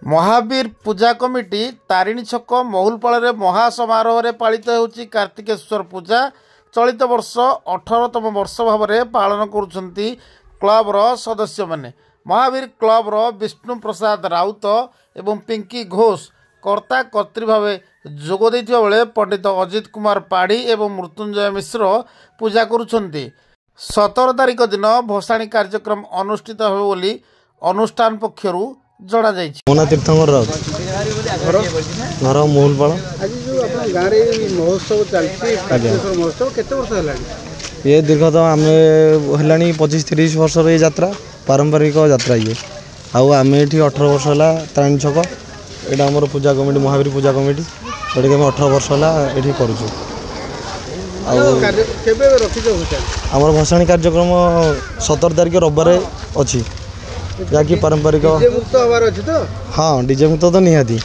महावीर पूजा committee Tarini छक महुलपाल महासमारोह में पालित होउछि कार्तिकेश्वर पूजा। चलित वर्ष 18तम वर्ष भाव में पालन करुछंती क्लबर सदस्य माने। महावीर क्लबर विष्णु प्रसाद राउत एवं पिंकी घोष कर्ता कर्त्री भाव जोग देथिबा बेले पंडित अजित कुमार पाढ़ी एवं मृत्युंजय मिश्र पूजा करुछंती। 17 तारिख दिन भसाणी कार्यक्रम अनुष्ठित हो बोली अनुष्ठान पक्षरु जना जाइछि। मोना तीर्थंकर घर महुलपाल। आज जो अपन गाँव रे महोत्सव चलछि कार्तिकेश्वर महोत्सव केते वर्ष हेलानी? ये दीर्घ तो आम है 25-30 वर्ष यात्रा पारंपरिक यात्रा ये आम ये 18 वर्ष है तारिणी छक यहाँ आम पूजा कमिटी महावीर पूजा कमिटी जोटा कि 18 वर्ष है ये करुँ। आम भसाणी कार्यक्रम 17 तारिख रविवार अच्छी जहाँकि पारंपरिक। डीजे मुक्त हबार अछि तो? हाँ डीजे मुक्त तो निहाती।